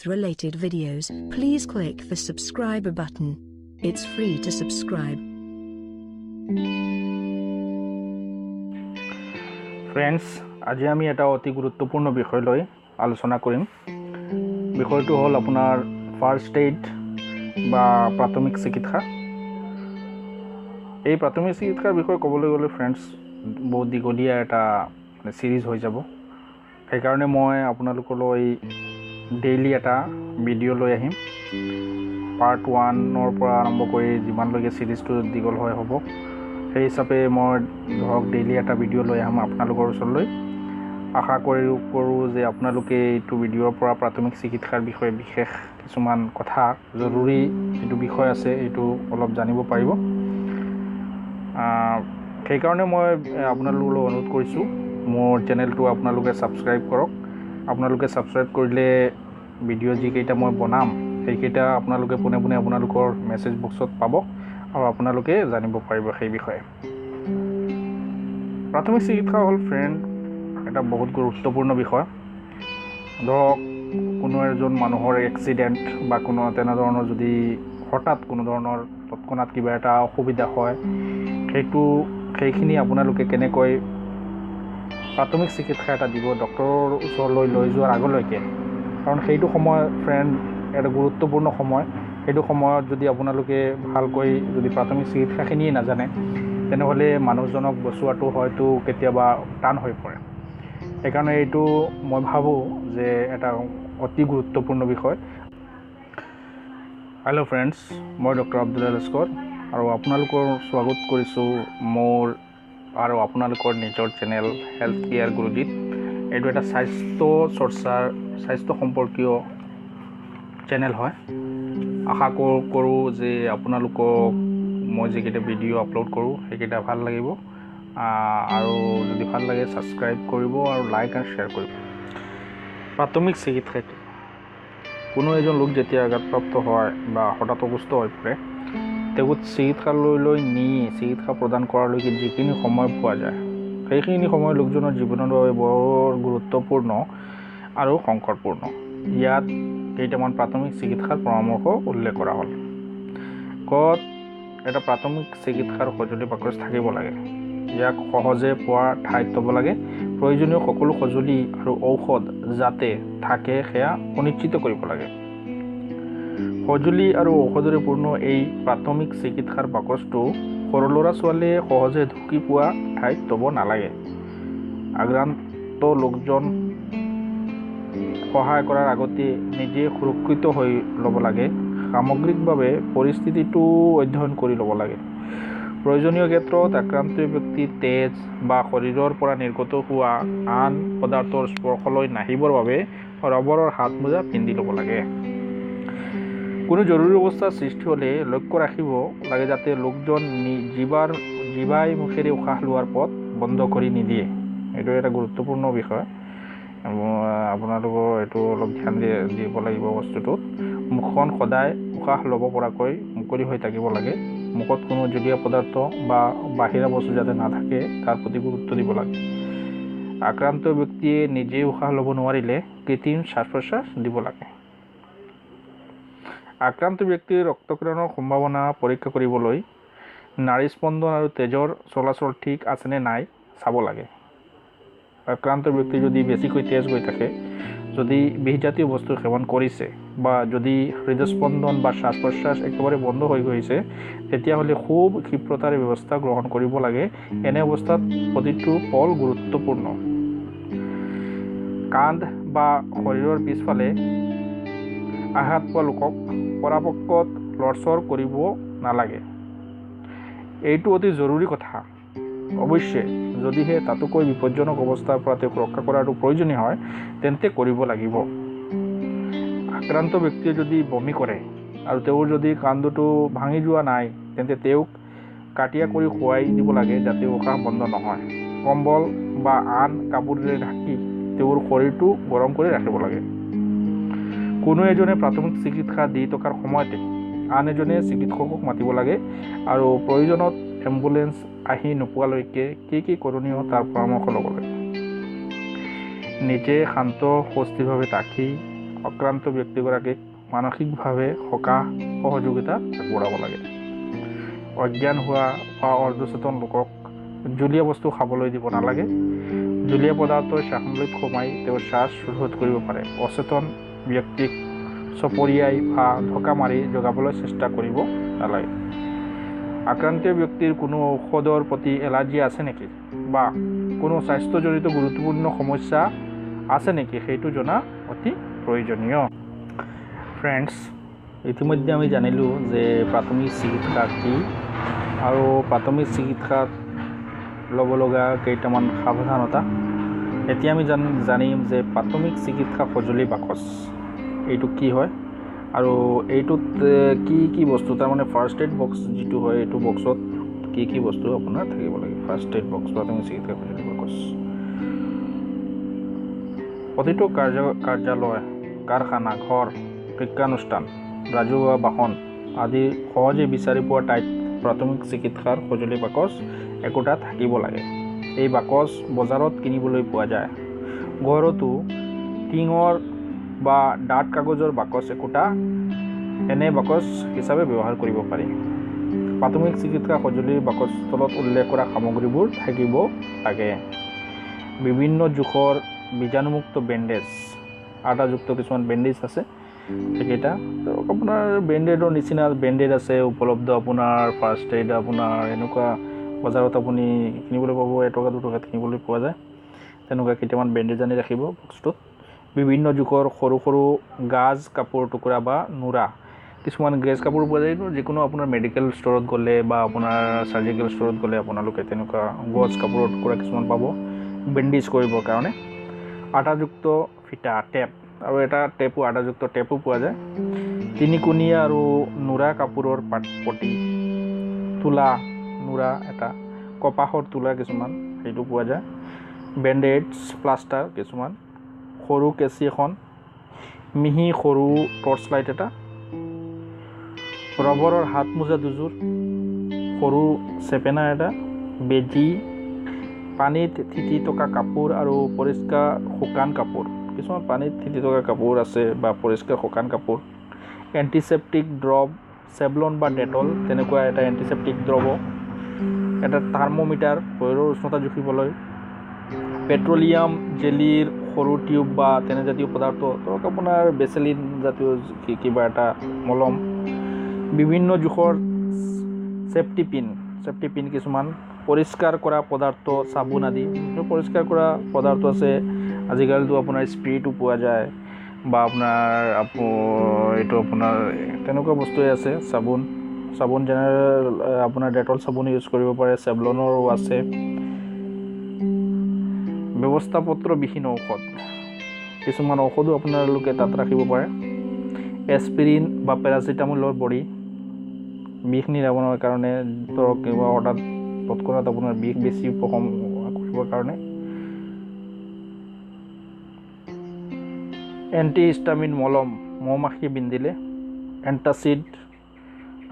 health-related videos, please click the subscribe button. It's free to subscribe. Friends, আজি আমি এটা অতি গুৰুত্বপূৰ্ণ বিষয় লৈ আলোচনা কৰিম। বিষয়টো হ'ল আপোনাৰ ফাৰ্ষ্ট এইড বা প্ৰাথমিক চিকিৎসা। এই প্ৰাথমিক চিকিৎসাৰ বিষয়ে ক'বলৈ গ'লে ফ্ৰেণ্ডছ বহুত দীঘলীয়া এটা সিৰিজ হৈ যাব। সেইকাৰণে মই আপোনালোকলৈ ডেইলি এটা ভিডিঅ' লৈ আহিম। পাৰ্ট 1ৰ পৰা আৰম্ভ কৰি যিমানলৈকে সিৰিজটো দীঘল হৈ হ'ব, সেই হিচাপে মই ধৰক ডেইলি এটা ভিডিঅ' লৈ আহিম আপোনালোকৰ ওচৰলৈ। আশা কৰোঁ যে আপোনালোকে এইটো ভিডিঅ'ৰ পৰা প্ৰাথমিক চিকিৎসাৰ বিষয়ে বিশেষ কিছুমান কথা, জৰুৰী যিটো বিষয় আছে এইটো অলপ জানিব পাৰিব। সেইকাৰণে মই আপোনালোকলৈ অনুৰোধ কৰিছোঁ, মোৰ চেনেলটো আপোনালোকে ছাবস্ক্ৰাইব কৰক। আপোনালোকে ছাবস্ক্ৰাইব কৰিলে ভিডিঅ' যিকেইটা মই বনাম সেইকেইটা আপোনালোকে পোনে পোনে আপোনালোকৰ মেছেজ বক্সত পাব আৰু আপোনালোকে জানিব পাৰিব সেই বিষয়ে। প্ৰাথমিক চিকিৎসা হ'ল ফ্ৰেণ্ড এটা বহুত গুৰুত্বপূৰ্ণ বিষয়। ধৰক কোনো এজন মানুহৰ এক্সিডেণ্ট বা কোনো তেনেধৰণৰ যদি হঠাৎ কোনো ধৰণৰ তৎক্ষণাত কিবা এটা অসুবিধা হয়, সেইখিনি আপোনালোকে কেনেকৈ প্ৰাথমিক চিকিৎসা এটা দিব ডক্টৰৰ ওচৰলৈ লৈ যোৱাৰ আগলৈকে, কাৰণ সেইটো সময় ফ্ৰেণ্ড এটা গুৰুত্বপূৰ্ণ সময়। সেইটো সময়ত যদি আপোনালোকে ভালকৈ যদি প্ৰাথমিক চিকিৎসাখিনিয়ে নাজানে, তেনেহ'লে মানুহজনক বচোৱাটো হয়তো কেতিয়াবা টান হৈ পৰে। সেইকাৰণে এইটো মই ভাবোঁ যে এটা অতি গুৰুত্বপূৰ্ণ বিষয়। হেল্ল' ফ্ৰেণ্ডছ, মই ডক্টৰ আব্দুল্লাহ লস্কৰ আৰু আপোনালোকৰ স্বাগত কৰিছোঁ মোৰ আৰু আপোনালোকৰ নিজৰ চেনেল হেল্থ কেয়াৰ গুৰুজীত। এইটো এটা স্বাস্থ্য সম্পৰ্কীয় চেনেল হয়। আশা কৰোঁ যে আপোনালোকক মই যিকেইটা ভিডিঅ' আপলোড কৰোঁ সেইকেইটা ভাল লাগিব, আৰু যদি ভাল লাগে ছাবস্ক্ৰাইব কৰিব আৰু লাইক আৰু শ্বেয়াৰ কৰিব। প্ৰাথমিক চিকিৎসাটো কোনো এজন লোক যেতিয়া আঘাতপ্ৰাপ্ত হয় বা হঠাৎ অসুস্থ হৈ পৰে, তেওঁক চিকিৎসালয়লৈ নি চিকিৎসা প্ৰদান কৰালৈকে যিখিনি সময় পোৱা যায়, সেইখিনি সময় লোকজনৰ জীৱনৰ বাবে বৰ গুৰুত্বপূৰ্ণ আৰু সংকটপূৰ্ণ। ইয়াত কেইটামান প্ৰাথমিক চিকিৎসাৰ পৰামৰ্শ উল্লেখ কৰা হ'ল। এটা প্ৰাথমিক চিকিৎসাৰ সঁজুলি বাকচ থাকিব লাগে। ইয়াক সহজে পোৱা ঠাইত থ'ব লাগে। প্ৰয়োজনীয় সকলো সঁজুলি আৰু ঔষধ যাতে থাকে সেয়া সুনিশ্চিত কৰিব লাগে। সঁজুলি আৰু ঔষধৰে পূৰ্ণ এই প্ৰাথমিক চিকিৎসাৰ বাকচটো সৰু ল'ৰা ছোৱালীয়ে সহজে ঢুকি পোৱা ঠাইত থ'ব নালাগে। আক্ৰান্ত লোকজন সহায় কৰাৰ আগতে নিজে সুৰক্ষিত হৈ ল'ব লাগে। সামগ্ৰিকভাৱে পৰিস্থিতিটো অধ্যয়ন কৰি ল'ব লাগে। প্ৰয়োজনীয় ক্ষেত্ৰত আক্ৰান্ত ব্যক্তিৰ তেজ বা শৰীৰৰ পৰা নিৰ্গত হোৱা আন পদাৰ্থৰ স্পৰ্শলৈ নাহিবৰ বাবে ৰবৰৰ হাত মোজা পিন্ধি ল'ব লাগে। কোনো জৰুৰী অৱস্থাৰ সৃষ্টি হ'লে লক্ষ্য ৰাখিব লাগে যাতে লোকজন জিভাই মুখেৰে উশাহ লোৱাৰ পথ বন্ধ কৰি নিদিয়ে। এইটো এটা গুৰুত্বপূৰ্ণ বিষয়। আপোনালোকৰ এইটো অলপ ধ্যান দিব লাগিব বস্তুটোত। মুখখন সদায় উশাহ ল'ব পৰাকৈ মুকলি হৈ থাকিব লাগে। মুখত কোনো জলীয় পদাৰ্থ বা বাহিৰা বস্তু যাতে নাথাকে তাৰ প্ৰতি গুৰুত্ব দিব লাগে। আক্ৰান্ত ব্যক্তিয়ে নিজে উশাহ ল'ব নোৱাৰিলে কৃত্ৰিম শ্বাস প্ৰশ্বাস দিব লাগে। আক্ৰান্ত ব্যক্তিৰ ৰক্তক্ষৰণৰ সম্ভাৱনা পৰীক্ষা কৰিবলৈ নাড়ী স্পন্দন আৰু তেজৰ চলাচল ঠিক আছেনে নাই চাব লাগে। আক্ৰান্ত ব্যক্তি যদি বেছিকৈ তেজ গৈ থাকে, যদি বিষজাতীয় বস্তু সেৱন কৰিছে বা যদি হৃদস্পন্দন বা শ্বাস প্ৰশ্বাস একেবাৰে বন্ধ হৈ গৈছে, তেতিয়াহ'লে খুব ক্ষীপ্ৰতাৰে ব্যৱস্থা গ্ৰহণ কৰিব লাগে। এনে অৱস্থাত প্ৰতিটো পল গুৰুত্বপূৰ্ণ। কান্ধ বা শৰীৰৰ পিছফালে আঘাত পোৱা লোকক পৰাপক্ষত লৰচৰ কৰিব নালাগে। এইটো অতি জৰুৰী কথা। অৱশ্যে যদিহে তাতোকৈ বিপদজনক অৱস্থাৰ পৰা তেওঁক ৰক্ষা কৰাটো প্ৰয়োজনীয় হয়, তেন্তে কৰিব লাগিব। আক্ৰান্ত ব্যক্তিয়ে যদি বমি কৰে আৰু তেওঁৰ যদি কান্দটো ভাঙি যোৱা নাই, তেন্তে তেওঁক কাটিয়া কৰি শুৱাই দিব লাগে যাতে উশাহ বন্ধ নহয়। কম্বল বা আন কাপোৰেৰে ঢাকি তেওঁৰ শৰীৰটো গৰম কৰি ৰাখিব লাগে। কোনো এজনে প্ৰাথমিক চিকিৎসা দি থকাৰ সময়তে আন এজনে চিকিৎসকক মাতিব লাগে আৰু প্ৰয়োজনত এম্বুলেন্স আহি নোপোৱালৈকে কি কৰণীয় তাৰ পৰামৰ্শ ল'ব লাগে। নিজে শান্ত সুস্থিৰভাৱে থাকি আক্ৰান্ত ব্যক্তিগৰাকীক মানসিকভাৱে সহযোগিতা আগবঢ়াব লাগে। অজ্ঞান হোৱা বা অৰ্ধচেতন লোকক জুলীয়া বস্তু খাবলৈ দিব নালাগে। জুলীয়া পদাৰ্থই শ্বাসনলীত সোমাই তেওঁৰ শ্বাস ৰোধ কৰিব পাৰে। অচেতন ব্যক্তিক চপৰিয়াই বা ঢকা মাৰি জগাবলৈ চেষ্টা কৰিব নালাগে। আক্ৰান্ত ব্যক্তিৰ কোনো ঔষধৰ প্ৰতি এলাৰ্জি আছে নেকি বা কোনো স্বাস্থ্যজনিত গুৰুত্বপূৰ্ণ সমস্যা আছে নেকি সেইটো জনা অতি প্ৰয়োজনীয়। ফ্ৰেণ্ডছ, ইতিমধ্যে আমি জানিলোঁ যে প্ৰাথমিক চিকিৎসা কি আৰু প্ৰাথমিক চিকিৎসাত ল'ব লগা কেইটামান সাৱধানতা। এতিয়া আমি জানিম যে প্ৰাথমিক চিকিৎসা সঁজুলি বাকচ এইটো কি হয় আৰু এইটোত কি বস্তু, তাৰমানে ফাৰ্ষ্ট এইড বক্স যিটো হয় এইটো বক্সত কি বস্তু আপোনাৰ থাকিব লাগে। ফাৰ্ষ্ট এইড বক্স প্ৰাথমিক চিকিৎসা সঁজুলি বাকচ প্ৰতিটো কাৰ্যালয়, কাৰখানা, ঘৰ, শিক্ষানুষ্ঠান, ৰাজহুৱা বাহন আদি সহজে বিচাৰি পোৱা ঠাইত প্ৰাথমিক চিকিৎসাৰ সঁজুলি বাকচ একোটা থাকিব লাগে। এই বাকচ বজাৰত কিনিবলৈ পোৱা যায়। ঘৰতো টিঙৰ বা ডাঠ কাগজৰ বাকচ একোটা এনে বাকচ হিচাপে ব্যৱহাৰ কৰিব পাৰি। প্ৰাথমিক চিকিৎসা সঁজুলিৰ বাকচ তলত উল্লেখ কৰা সামগ্ৰীবোৰ থাকিব লাগে। বিভিন্ন জোখৰ বীজাণুমুক্ত বেণ্ডেজ, আটাযুক্ত কিছুমান বেণ্ডেজ আছে, সেইকেইটা ধৰক আপোনাৰ বেণ্ডেডৰ নিচিনা বেণ্ডেড আছে উপলব্ধ আপোনাৰ ফাৰ্ষ্ট এইড আপোনাৰ এনেকুৱা বজাৰত আপুনি কিনিবলৈ পাব, 1 টকা 2 টকাত কিনিবলৈ পোৱা যায়। তেনেকুৱা কেইটামান বেণ্ডেজ আনি ৰাখিব বক্সটোত। বিভিন্ন জোখৰ সৰু সৰু গাজ কাপোৰ টুকুৰা বা নোৰা, কিছুমান গেজ কাপোৰ পোৱা যায়, যিকোনো আপোনাৰ মেডিকেল ষ্ট'ৰত গ'লে বা আপোনাৰ চাৰ্জিকেল ষ্ট'ৰত গ'লে আপোনালোকে তেনেকুৱা গজ কাপোৰৰ টুকুৰা কিছুমান পাব বেণ্ডেজ কৰিবৰ কাৰণে। আটাযুক্ত ফিটা, টেপ, আৰু এটা আটাযুক্ত টেপো পোৱা যায়। 3কোণীয়া আৰু নোৰা কাপোৰৰ পটি, তোলা নোৰা এটা, কপাহৰ তোলা কিছুমান সেইটো পোৱা যায়। বেণ্ডেজ, প্লাষ্টাৰ কিছুমান, সৰু কেঁচি এখন, মিহি সৰু টৰ্চ লাইট এটা, ৰবৰৰ হাত মোজা দুযোৰ, সৰু চেপেনা এটা, বেজী, পানীত তিতি থকা কাপোৰ আৰু পৰিষ্কাৰ শুকান কাপোৰ, কিছুমান পানীত তিতি থকা কাপোৰ আছে বা পৰিষ্কাৰ শুকান কাপোৰ, এণ্টিছেপ্টিক দ্ৰৱ, চেভলন বা ডেটল তেনেকুৱা এটা এণ্টিছেপ্টিক দ্ৰৱ, এটা থাৰ্মোমিটাৰ শৰীৰৰ উষ্ণতা জুখিবলৈ, পেট্ৰলিয়াম জেলিৰ সৰু টিউব বা তেনেজাতীয় পদাৰ্থ, ধৰক আপোনাৰ বেচেলিন জাতীয় কিবা এটা মলম, বিভিন্ন জোখৰ চেফটি পিন কিছুমান, পৰিষ্কাৰ কৰা পদাৰ্থ, চাবোন আদি পৰিষ্কাৰ কৰা পদাৰ্থ আছে। আজিকালিতো আপোনাৰ স্প্ৰেটো পোৱা যায় বা এইটো আপোনাৰ তেনেকুৱা বস্তুৱে আছে। চাবোন জেনেৰেল আপোনাৰ ডেটল চাবোন ইউজ কৰিব পাৰে, চেভলনৰো আছে। ব্যৱস্থাপত্ৰবিহীন ঔষধ, কিছুমান ঔষধো আপোনালোকে তাত ৰাখিব পাৰে। এস্পিৰিন বা পেৰাচিটামলৰ বড়ি, বিষ নিৰাময়ৰ কাৰণে, ধৰক কিবা হঠাৎ তৎক্ষণাত আপোনাৰ বিষ বেছি উপশম কৰিবৰ কাৰণে। এণ্টিহিষ্টামিন মলম, মৌমাখি বিন্ধিলে, এণ্টাচিড,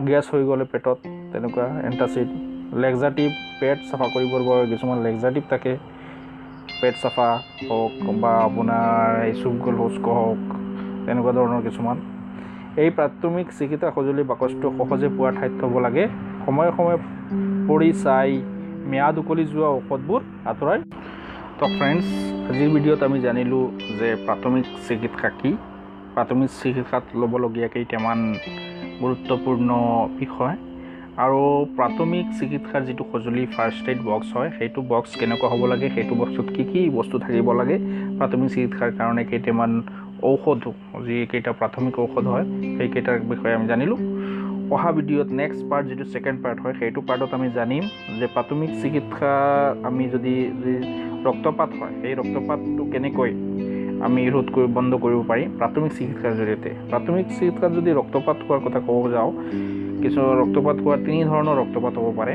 গেছ হৈ গ'লে পেটত তেনেকুৱা এণ্টাচিড, লেক্সাটিভ, পেট চাফা কৰিবৰ বাবে কিছুমান লেক্সাটিভ থাকে, পেট চাফা হওক বা আপোনাৰ এই চুপগল শুষ্ক হওক তেনেকুৱা ধৰণৰ কিছুমান। এই প্ৰাথমিক চিকিৎসা সঁজুলি বাকচটো সহজে পোৱা ঠাইত থ'ব লাগে। সময়ে সময়ে পৰি চাই ম্যাদ উকলি যোৱা ঔষধবোৰ আঁতৰাই। তো ফ্ৰেণ্ডছ, আজিৰ ভিডিঅ'ত আমি জানিলোঁ যে প্ৰাথমিক চিকিৎসা কি, প্ৰাথমিক চিকিৎসাত ল'বলগীয়া কেইটামান গুৰুত্বপূৰ্ণ বিষয়, আৰু প্ৰাথমিক চিকিৎসাৰ যিটো সঁজুলি ফাৰ্ষ্ট এইড বক্স হয় সেইটো বক্স কেনেকুৱা হ'ব লাগে, সেইটো বক্সত কি বস্তু থাকিব লাগে, প্ৰাথমিক চিকিৎসাৰ কাৰণে কেইটামান ঔষধ, যিকেইটা প্ৰাথমিক ঔষধ হয় সেইকেইটাৰ বিষয়ে আমি জানিলোঁ। অহা ভিডিঅ'ত নেক্সট পাৰ্ট যিটো ছেকেণ্ড পাৰ্ট হয় সেইটো পাৰ্টত আমি জানিম যে প্ৰাথমিক চিকিৎসা আমি যদি ৰক্তপাত হয় সেই ৰক্তপাতটো কেনেকৈ আমি বন্ধ কৰিব পাৰি প্ৰাথমিক চিকিৎসাৰ জৰিয়তে। প্ৰাথমিক চিকিৎসাত যদি ৰক্তপাত হোৱাৰ কথা ক'ব যাওঁ, কিছু ৰক্তপাত হোৱাৰ 3 ধৰণৰ ৰক্তপাত হ'ব পাৰে।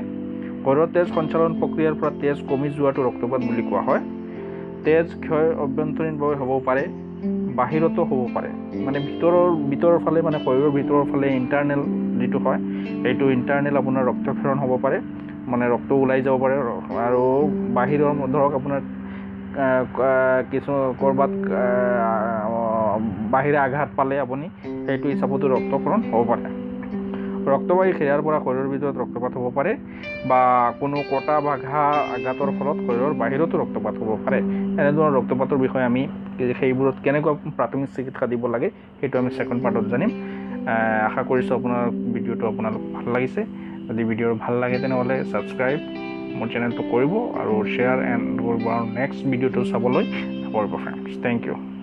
শৰীৰৰ তেজ সঞ্চালন প্ৰক্ৰিয়াৰ পৰা তেজ কমি যোৱাটো ৰক্তপাত বুলি কোৱা হয়। তেজ ক্ষয় অভ্যন্তৰীণভাৱে হ'ব পাৰে, বাহিৰতো হ'ব পাৰে, মানে ভিতৰৰ ফালে, মানে শৰীৰৰ ভিতৰৰ ফালে ইণ্টাৰনেল যিটো হয় সেইটো ইণ্টাৰনেল আপোনাৰ ৰক্তক্ষৰণ হ'ব পাৰে, মানে ৰক্ত ওলাই যাব পাৰে। আৰু বাহিৰৰ ধৰক আপোনাৰ কিছু ক'ৰবাত বাহিৰে আঘাত পালে আপুনি সেইটো হিচাপতো ৰক্তক্ষৰণ হ'ব পাৰে ৰক্তবাহী ক্ৰিয়াৰ পৰা শৰীৰৰ ভিতৰত ৰক্তপাত হ'ব পাৰে বা কোনো কটা বা আঘাতৰ ফলত শৰীৰৰ বাহিৰতো ৰক্তপাত হ'ব পাৰে এনেধৰণৰ ৰক্তপাতৰ বিষয়ে আমি সেইবোৰত কেনেকুৱা প্ৰাথমিক চিকিৎসা দিব লাগে সেইটো আমি সেকেন্ড পাৰ্টত জানিম আশা কৰিছোঁ আপোনাৰ ভিডিঅ'টো আপোনালোক ভাল লাগিছে যদি ভিডিঅ' ভাল লাগে তেনেহ'লে ছাবস্ক্ৰাইব মোৰ চেনেলটো কৰিব আৰু শ্বেয়াৰ এণ্ড কৰিব আৰু নেক্সট ভিডিঅ'টো চাবলৈ নকৰিব ফ্ৰেণ্ডছ থেংক ইউ